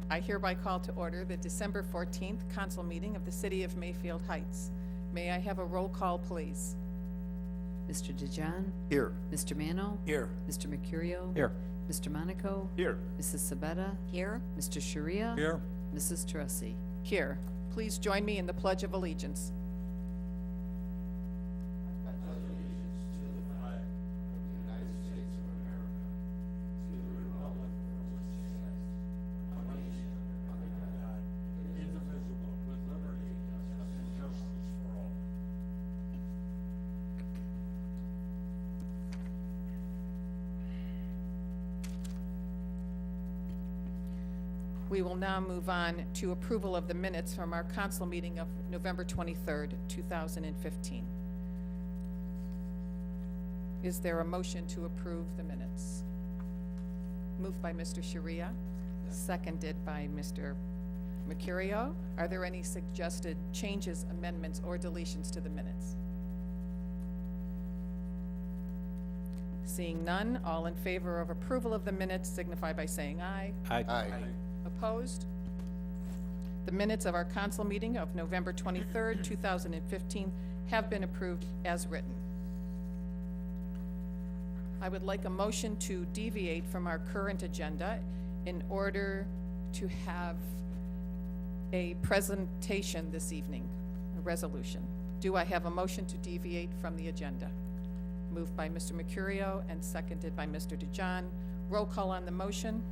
I hereby call to order the December 14th council meeting of the City of Mayfield Heights. May I have a roll call, please? Mr. DeJohn? Here. Mr. Mano? Here. Mr. Mercurio? Here. Mr. Monaco? Here. Mrs. Sabetta? Here. Mr. Sharia? Here. Mrs. Teresi? Here. Please join me in the Pledge of Allegiance. We will now move on to approval of the minutes from our council meeting of November 23rd, 2015. Is there a motion to approve the minutes? Moved by Mr. Sharia, seconded by Mr. Mercurio. Are there any suggested changes, amendments, or deletions to the minutes? Seeing none, all in favor of approval of the minutes signify by saying aye. Aye. Opposed? The minutes of our council meeting of November 23rd, 2015 have been approved as written. I would like a motion to deviate from our current agenda in order to have a presentation this evening, a resolution. Do I have a motion to deviate from the agenda? Moved by Mr. Mercurio and seconded by Mr. DeJohn. Roll call on the motion.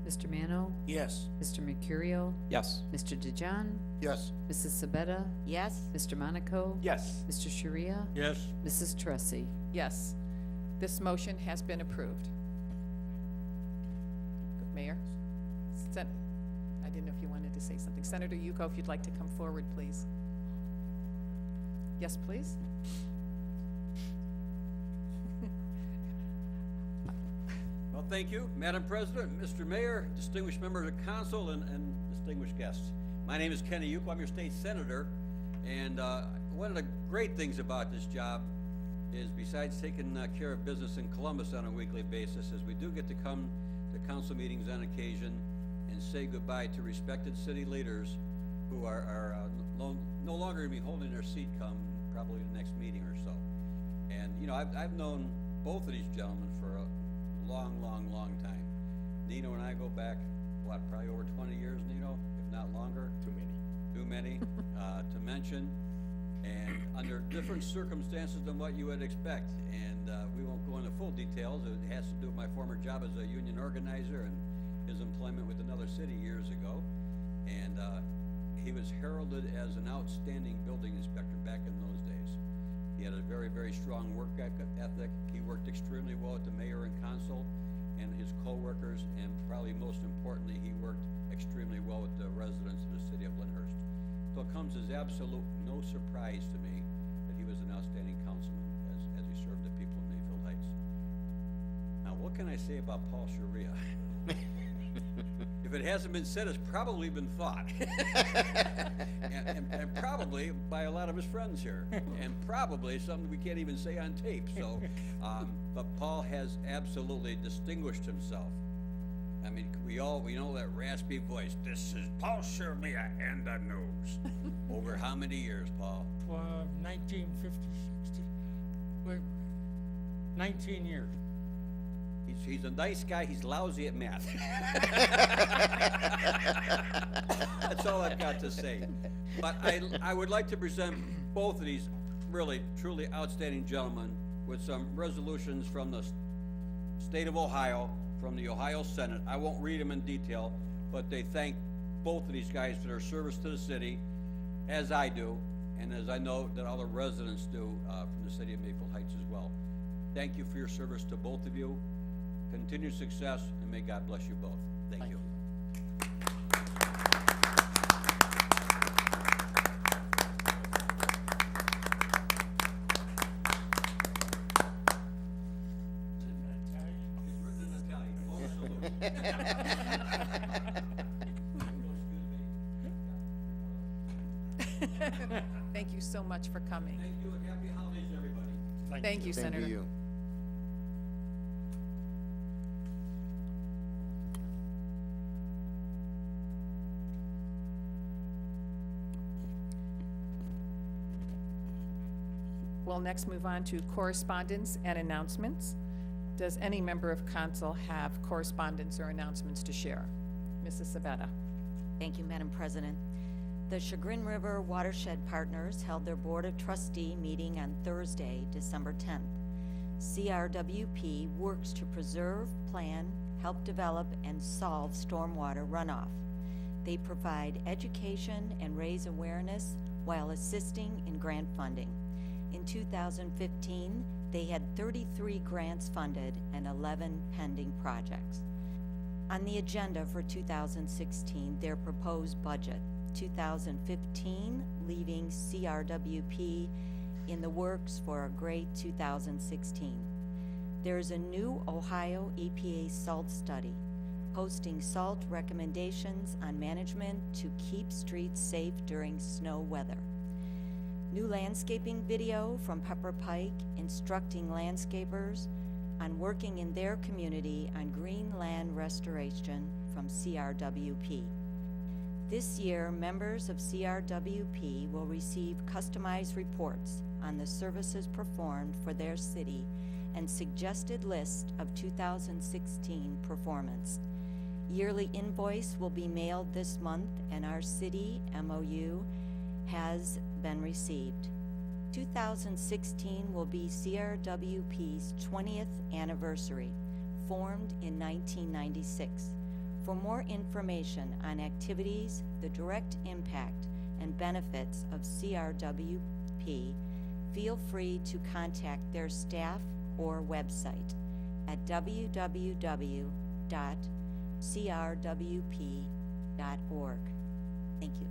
Mr. Mano? Yes. Mr. Mercurio? Yes. Mr. DeJohn? Yes. Mrs. Sabetta? Yes. Mr. Monaco? Yes. Mr. Sharia? Yes. Mrs. Teresi? Yes, this motion has been approved. Mayor? I didn't know if you wanted to say something. Senator Yuko, if you'd like to come forward, please. Yes, please. Well, thank you, Madam President, Mr. Mayor, distinguished members of council, and distinguished guests. My name is Kenny Yuko. I'm your state senator, and one of the great things about this job is, besides taking care of business in Columbus on a weekly basis, is we do get to come to council meetings on occasion and say goodbye to respected city leaders who are no longer going to be holding their seat come probably the next meeting or so. And, you know, I've known both of these gentlemen for a long time. Nino and I go back, what, probably over 20 years, Nino, if not longer? Too many to mention, and under different circumstances than what you would expect. And we won't go into full details. It has to do with my former job as a union organizer and his employment with another city years ago. And he was heralded as an outstanding building inspector back in those days. He had a very strong work ethic. He worked extremely well with the mayor and council and his co-workers, and probably most importantly, he worked extremely well with the residents of the city of Lyndhurst. So it comes as absolute no surprise to me that he was an outstanding councilman as he served the people of Mayfield Heights. Now, what can I say about Paul Sharia? If it hasn't been said, it's probably been thought. and probably by a lot of his friends here. And probably something we can't even say on tape. So, but Paul has absolutely distinguished himself. I mean, we know that raspy voice. This is Paul Sharia and the news. Over how many years, Paul? 1950, 60, wait, 19 years. He's a nice guy. He's lousy at math. That's all I've got to say. But I would like to present both of these really, truly outstanding gentlemen with some resolutions from the state of Ohio, from the Ohio Senate. I won't read them in detail, but they thank both of these guys for their service to the city, as I do, and as I know that all the residents do from the city of Mayfield Heights as well. Thank you for your service to both of you. Continued success, and may God bless you both. Thank you. It's written in Italian. Thank you so much for coming. Thank you, and happy holidays, everybody. Thank you, Senator. Thank you. we'll next move on to correspondence and announcements. Does any member of council have correspondence or announcements to share? Mrs. Sabetta. Thank you, Madam President. The Chagrin River Watershed Partners held their Board of Trustee meeting on Thursday, December 10th. CRWP works to preserve, plan, help develop, and solve stormwater runoff. They provide education and raise awareness while assisting in grant funding. In 2015, they had 33 grants funded and 11 pending projects. On the agenda for 2016, their proposed budget. 2015, leaving CRWP in the works for a great 2016. There's a new Ohio EPA salt study, posting salt recommendations on management to keep streets safe during snow weather. New landscaping video from Pepper Pike instructing landscapers on working in their community on green land restoration from CRWP. This year, members of CRWP will receive customized reports on the services performed for their city and suggested list of 2016 performance. Yearly invoice will be mailed this month, and our city MOU has been received. 2016 will be CRWP's 20th anniversary, formed in 1996. For more information on activities, the direct impact and benefits of CRWP, feel free to contact their staff or website at www.crwp.org. Thank you.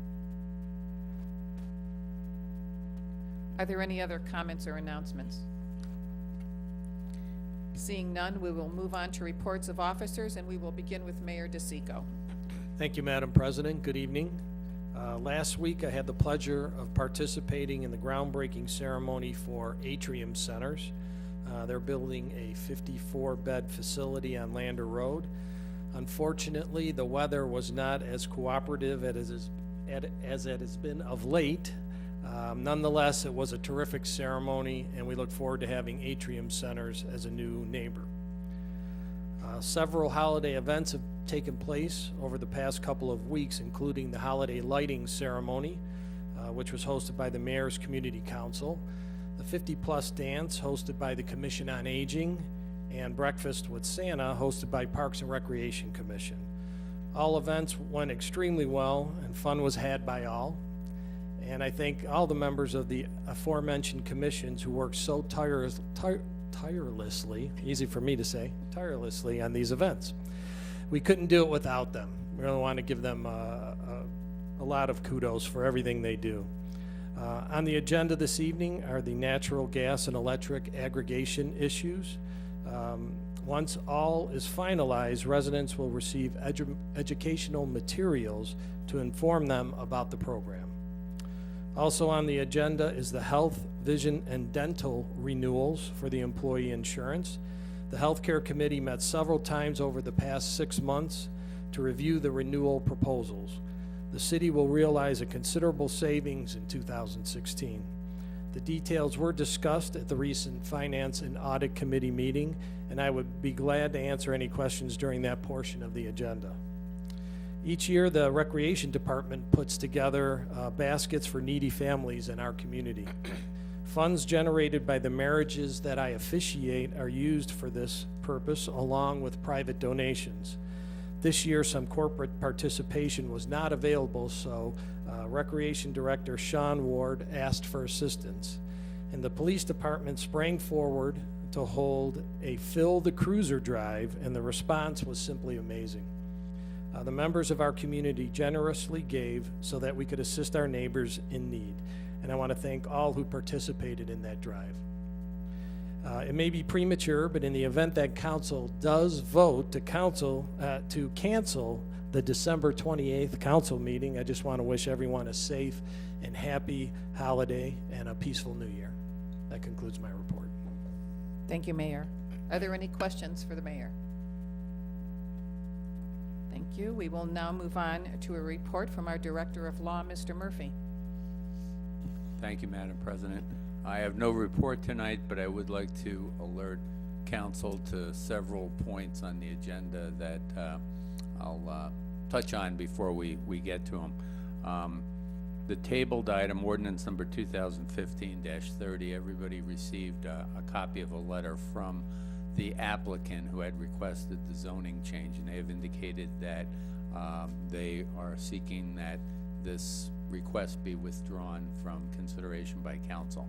Are there any other comments or announcements? Seeing none, we will move on to reports of officers, and we will begin with Mayor DeSico. Thank you, Madam President. Good evening. Last week, I had the pleasure of participating in the groundbreaking ceremony for Atrium Centers. They're building a 54-bed facility on Lander Road. Unfortunately, the weather was not as cooperative as it has been of late. Nonetheless, it was a terrific ceremony, and we look forward to having Atrium Centers as a new neighbor. Several holiday events have taken place over the past couple of weeks, including the holiday lighting ceremony, which was hosted by the Mayor's Community Council, the 50-plus dance hosted by the Commission on Aging, and Breakfast with Santa hosted by Parks and Recreation Commission. All events went extremely well, and fun was had by all. And I thank all the members of the aforementioned commissions who worked so tirelessly, easy for me to say, tirelessly on these events. We couldn't do it without them. We really want to give them a lot of kudos for everything they do. On the agenda this evening are the natural gas and electric aggregation issues. Once all is finalized, residents will receive educational materials to inform them about the program. Also on the agenda is the health, vision, and dental renewals for the employee insurance. The Healthcare Committee met several times over the past 6 months to review the renewal proposals. The city will realize a considerable savings in 2016. The details were discussed at the recent Finance and Audit Committee meeting, and I would be glad to answer any questions during that portion of the agenda. Each year, the Recreation Department puts together baskets for needy families in our community. Funds generated by the marriages that I officiate are used for this purpose, along with private donations. This year, some corporate participation was not available, so Recreation Director Sean Ward asked for assistance. And the police department sprang forward to hold a Fill the Cruiser drive, and the response was simply amazing. The members of our community generously gave so that we could assist our neighbors in need. And I want to thank all who participated in that drive. It may be premature, but in the event that council does vote to cancel the December 28th council meeting, I just want to wish everyone a safe and happy holiday and a peaceful new year. That concludes my report. Thank you, Mayor. Are there any questions for the mayor? Thank you. We will now move on to a report from our Director of Law, Mr. Murphy. Thank you, Madam President. I have no report tonight, but I would like to alert council to several points on the agenda that I'll touch on before we get to them. The tabled item, ordinance number 2015-30, everybody received a copy of a letter from the applicant who had requested the zoning change, and they have indicated that they are seeking that this request be withdrawn from consideration by council.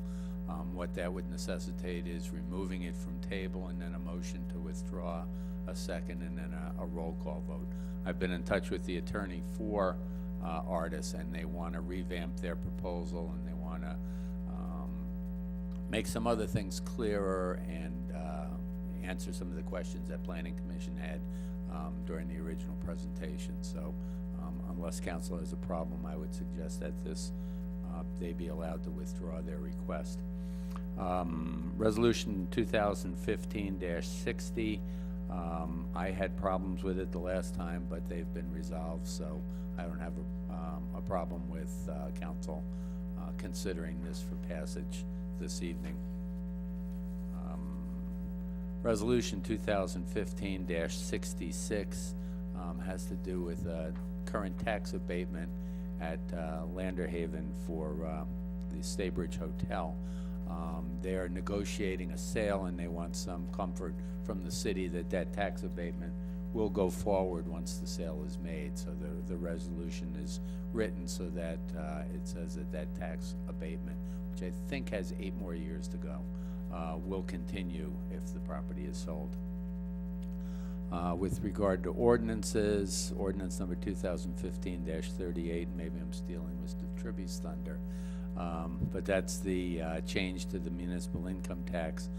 What that would necessitate is removing it from table and then a motion to withdraw, a second, and then a roll call vote. I've been in touch with the attorney for Artis, and they want to revamp their proposal, and they want to make some other things clearer and answer some of the questions that Planning Commission had during the original presentation. So unless council has a problem, I would suggest that they be allowed to withdraw their request. Resolution 2015-60, I had problems with it the last time, but they've been resolved, so I don't have a problem with council considering this for passage this evening. Resolution 2015-66 has to do with current tax abatement at Lander Haven for the Staybridge Hotel. They are negotiating a sale, and they want some comfort from the city that that tax abatement will go forward once the sale is made. So the resolution is written so that it says that that tax abatement, which I think has 8 more years to go, will continue if the property is sold. With regard to ordinances, ordinance number 2015-38, maybe I'm stealing Mr. Tribby's thunder, but that's the change to the municipal income tax.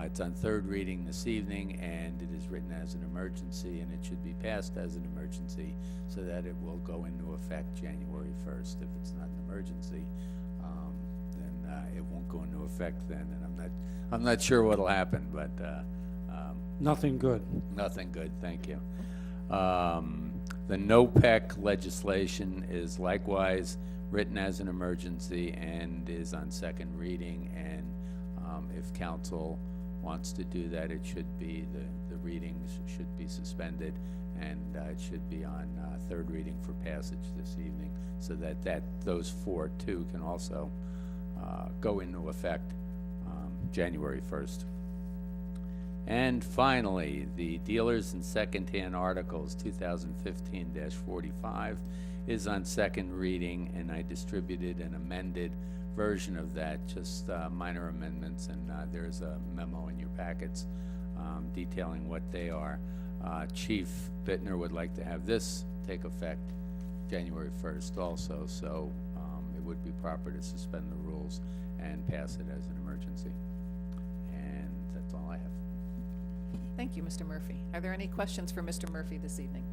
It's on third reading this evening, and it is written as an emergency, and it should be passed as an emergency so that it will go into effect January 1st. If it's not an emergency, then it won't go into effect then, and I'm not sure what'll happen, but Nothing good. nothing good, thank you. The NOPEC legislation is likewise written as an emergency and is on second reading, and if council wants to do that, it should be, the readings should be suspended, and it should be on third reading for passage this evening, so that those 4 too can also go into effect January 1st. And finally, the dealers and secondhand articles 2015-45 is on second reading, and I distributed an amended version of that, just minor amendments, and there's a memo in your packets detailing what they are. Chief Bittner would like to have this take effect January 1st also, so it would be proper to suspend the rules and pass it as an emergency. And that's all I have. Thank you, Mr. Murphy. Are there any questions for Mr. Murphy this evening?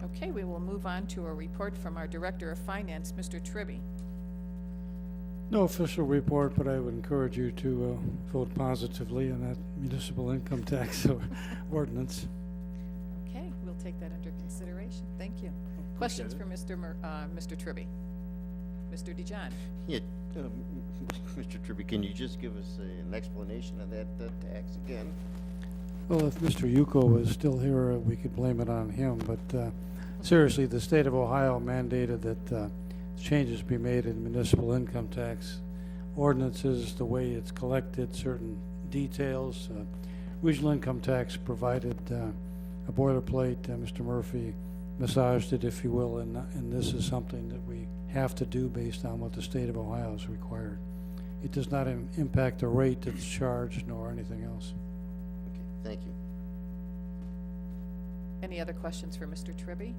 Okay, we will move on to a report from our Director of Finance, Mr. Tribby. No official report, but I would encourage you to vote positively on that municipal income tax ordinance. Okay, we'll take that under consideration. Thank you. Questions for Mr. Mr. Tribby? Mr. DeJohn? Yeah, Mr. Tribby, can you just give us an explanation of that tax again? Well, if Mr. Yuko was still here, we could blame it on him, but seriously, the state of Ohio mandated that changes be made in municipal income tax ordinances, the way it's collected, certain details. Regional income tax provided a boilerplate. Mr. Murphy massaged it, if you will, and this is something that we have to do based on what the state of Ohio has required. It does not impact the rate that's charged nor anything else. Okay, thank you. Any other questions for Mr. Tribby?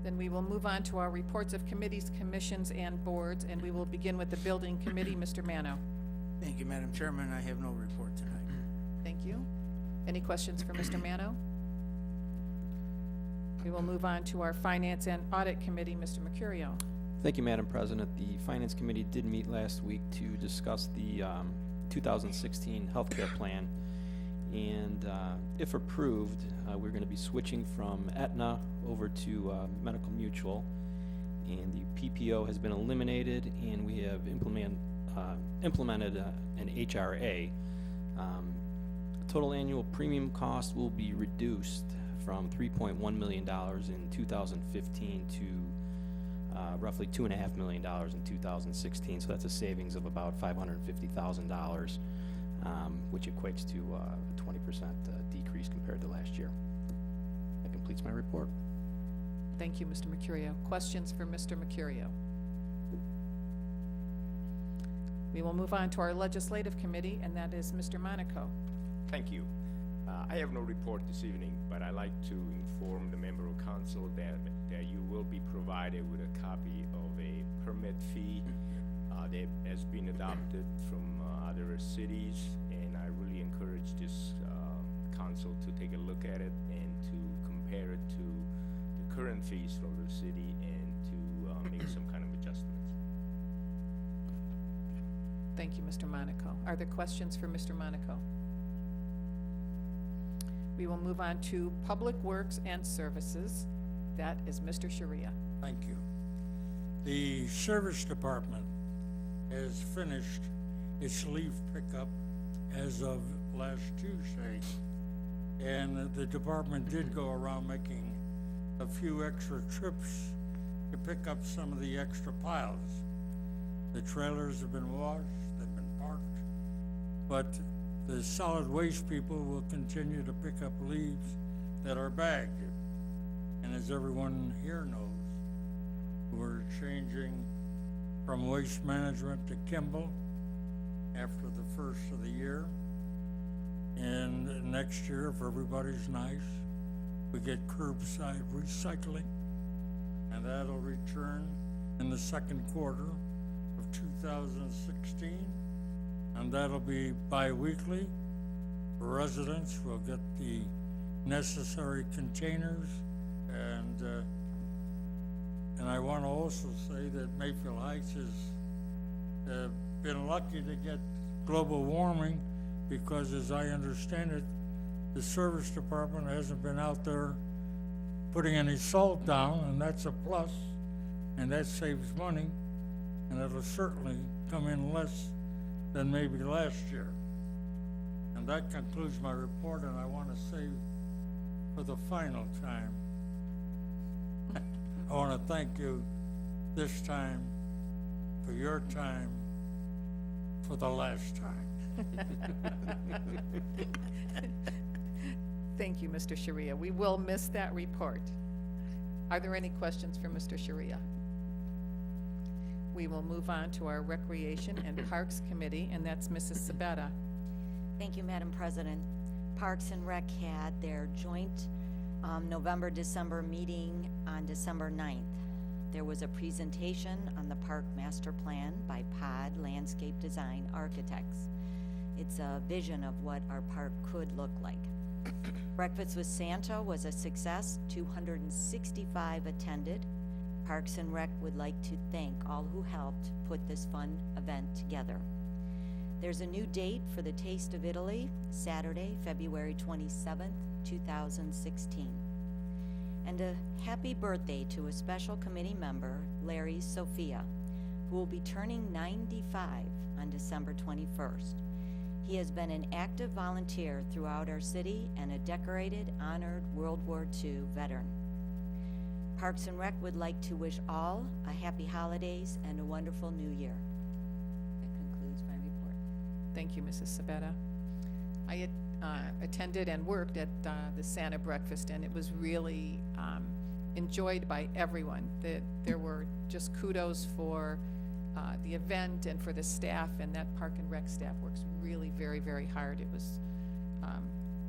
Then we will move on to our reports of committees, commissions, and boards, and we will begin with the Building Committee. Mr. Mano. Thank you, Madam Chairman. I have no report tonight. Thank you. Any questions for Mr. Mano? We will move on to our Finance and Audit Committee. Mr. Mercurio. Thank you, Madam President. The Finance Committee did meet last week to discuss the 2016 healthcare plan, and if approved, we're going to be switching from Aetna over to Medical Mutual, and the PPO has been eliminated, and we have implemented an HRA. Total annual premium cost will be reduced from $3.1 million in 2015 to roughly $2.5 million in 2016. So that's a savings of about $550,000, which equates to a 20% decrease compared to last year. That completes my report. Thank you, Mr. Mercurio. Questions for Mr. Mercurio? We will move on to our Legislative Committee, and that is Mr. Monaco. Thank you. I have no report this evening, but I'd like to inform the member of council that you will be provided with a copy of a permit fee that has been adopted from other cities, and I really encourage this council to take a look at it and to compare it to the current fees for the city and to make some kind of adjustments. Thank you, Mr. Monaco. Are there questions for Mr. Monaco? We will move on to Public Works and Services. That is Mr. Sharia. Thank you. The Service Department has finished its leaf pickup as of last Tuesday. And the department did go around making a few extra trips to pick up some of the extra piles. The trailers have been washed, they've been parked, but the solid waste people will continue to pick up leaves that are bagged. And as everyone here knows, we're changing from Waste Management to Kimball after the first of the year. And next year, if everybody's nice, we get curbside recycling, and that'll return in the second quarter of 2016. And that'll be bi-weekly. Residents will get the necessary containers, and I want to also say that Mayfield Heights has been lucky to get global warming, because as I understand it, the service department hasn't been out there putting any salt down, and that's a plus, and that saves money, and it'll certainly come in less than maybe last year. And that concludes my report, and I want to say for the final time, I want to thank you this time for your time for the last time. Thank you, Mr. Sharia. We will miss that report. Are there any questions for Mr. Sharia? We will move on to our Recreation and Parks Committee, and that's Mrs. Sabetta. Thank you, Madam President. Parks and Rec had their joint November-December meeting on December 9th. There was a presentation on the park master plan by Pod Landscape Design Architects. It's a vision of what our park could look like. Breakfast with Santa was a success. 265 attended. Parks and Rec would like to thank all who helped put this fun event together. There's a new date for the Taste of Italy, Saturday, February 27th, 2016. And a happy birthday to a special committee member, Larry Sophia, who will be turning 95 on December 21st. He has been an active volunteer throughout our city and a decorated, honored World War II veteran. Parks and Rec would like to wish all a happy holidays and a wonderful new year. That concludes my report. Thank you, Mrs. Sabetta. I attended and worked at the Santa breakfast, and it was really enjoyed by everyone. There were just kudos for the event and for the staff, and that Park and Rec staff works really very, very hard. It was,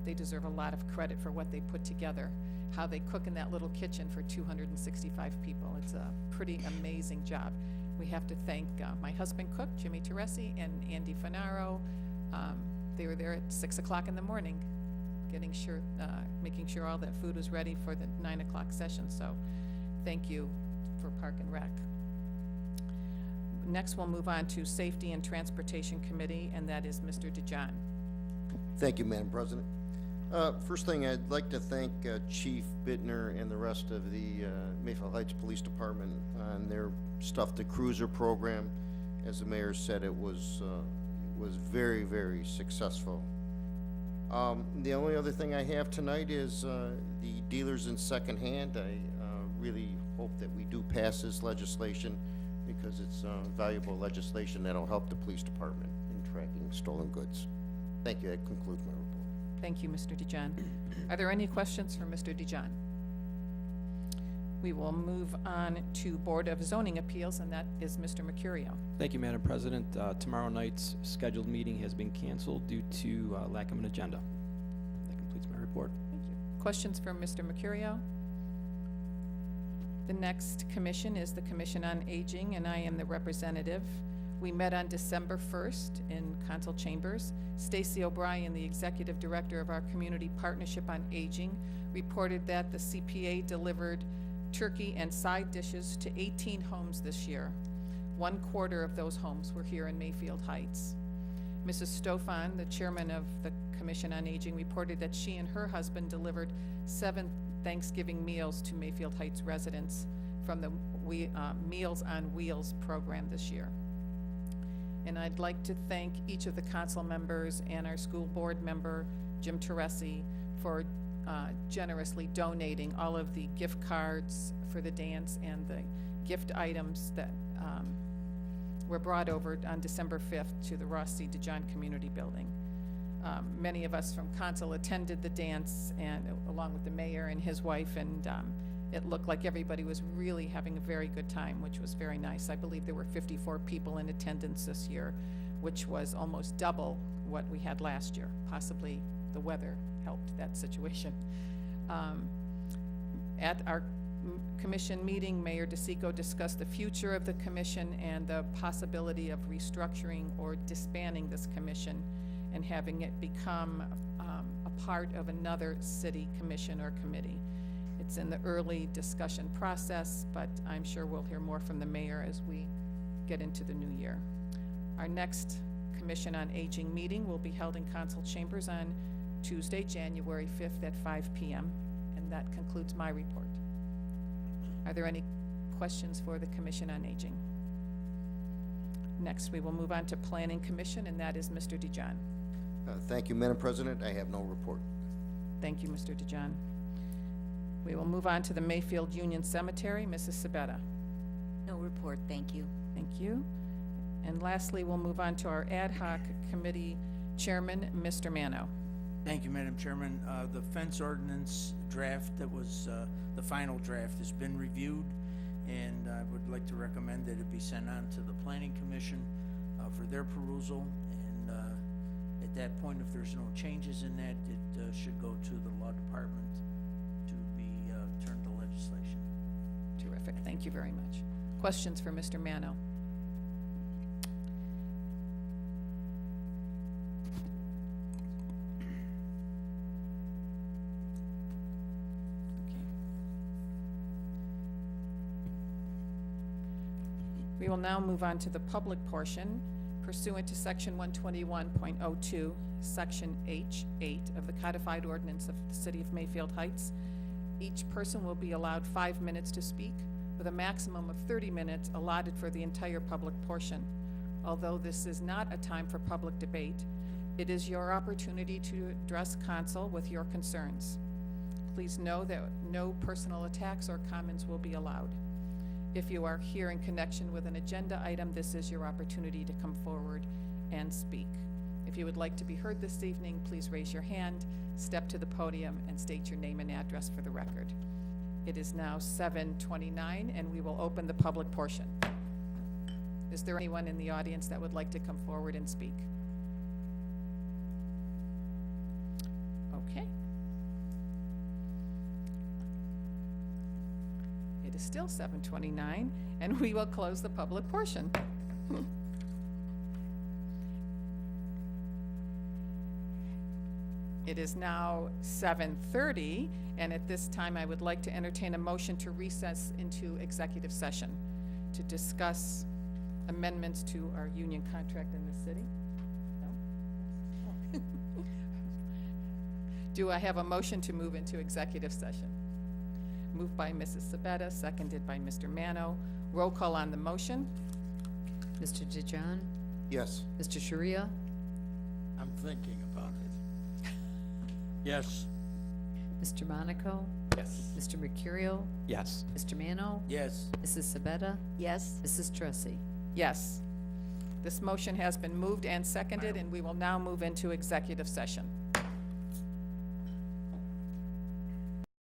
they deserve a lot of credit for what they put together, how they cook in that little kitchen for 265 people. It's a pretty amazing job. We have to thank my husband cook, Jimmy Teresi, and Andy Finaro. They were there at 6 o'clock in the morning, making sure all that food was ready for the 9 o'clock session. So thank you for Park and Rec. Next, we'll move on to Safety and Transportation Committee, and that is Mr. DeJohn. Thank you, Madam President. First thing, I'd like to thank Chief Bittner and the rest of the Mayfield Heights Police Department on their Stuff the Cruiser program. As the mayor said, it was very, very successful. The only other thing I have tonight is the dealers in secondhand. I really hope that we do pass this legislation because it's valuable legislation that'll help the police department in tracking stolen goods. Thank you. That concludes my report. Thank you, Mr. DeJohn. Are there any questions for Mr. DeJohn? We will move on to Board of Zoning Appeals, and that is Mr. Mercurio. Thank you, Madam President. Tomorrow night's scheduled meeting has been canceled due to lack of an agenda. That completes my report. Thank you. Questions for Mr. Mercurio? The next commission is the Commission on Aging, and I am the representative. We met on December 1st in council chambers. Stacy O'Brien, the executive director of our Community Partnership on Aging, reported that the CPA delivered turkey and side dishes to 18 homes this year. 1/4 of those homes were here in Mayfield Heights. Mrs. Stofan, the chairman of the Commission on Aging, reported that she and her husband delivered 7 Thanksgiving meals to Mayfield Heights residents from the Meals on Wheels program this year. And I'd like to thank each of the council members and our school board member, Jim Teresi, for generously donating all of the gift cards for the dance and the gift items that were brought over on December 5th to the Ross C. DeJohn Community Building. Many of us from council attended the dance, and along with the mayor and his wife, and it looked like everybody was really having a very good time, which was very nice. I believe there were 54 people in attendance this year, which was almost double what we had last year. Possibly the weather helped that situation. At our commission meeting, Mayor DeSico discussed the future of the commission and the possibility of restructuring or disbanding this commission and having it become a part of another city commission or committee. It's in the early discussion process, but I'm sure we'll hear more from the mayor as we get into the new year. Our next Commission on Aging meeting will be held in council chambers on Tuesday, January 5th at 5 p.m. And that concludes my report. Are there any questions for the Commission on Aging? Next, we will move on to Planning Commission, and that is Mr. DeJohn. Thank you, Madam President. I have no report. Thank you, Mr. DeJohn. We will move on to the Mayfield Union Cemetery. Mrs. Sabetta. No report, thank you. Thank you. And lastly, we'll move on to our Ad Hoc Committee Chairman, Mr. Mano. Thank you, Madam Chairman. The fence ordinance draft that was the final draft has been reviewed, and I would like to recommend that it be sent on to the Planning Commission for their perusal. And at that point, if there's no changes in that, it should go to the Law Department to be turned to legislation. Terrific. Thank you very much. Questions for Mr. Mano? We will now move on to the public portion. Pursuant to Section 121.02, Section H8 of the Codified Ordinance of the City of Mayfield Heights, each person will be allowed 5 minutes to speak, with a maximum of 30 minutes allotted for the entire public portion. Although this is not a time for public debate, it is your opportunity to address council with your concerns. Please know that no personal attacks or comments will be allowed. If you are here in connection with an agenda item, this is your opportunity to come forward and speak. If you would like to be heard this evening, please raise your hand, step to the podium, and state your name and address for the record. It is now 7:29, and we will open the public portion. Is there anyone in the audience that would like to come forward and speak? Okay. It is still 7:29, and we will close the public portion. It is now 7:30, and at this time I would like to entertain a motion to recess into executive session to discuss amendments to our union contract in the city. No? Do I have a motion to move into executive session? Moved by Mrs. Sabetta, seconded by Mr. Mano. Roll call on the motion. Mr. DeJohn, Yes. Mr. Sharia, I'm thinking about it. Yes. Mr. Monaco, Yes. Mr. Mercurio, Yes. Mr. Mano, Yes. Mrs. Sabetta, Yes? Mrs. Tressi. Yes. This motion has been moved and seconded, and we will now move into executive session.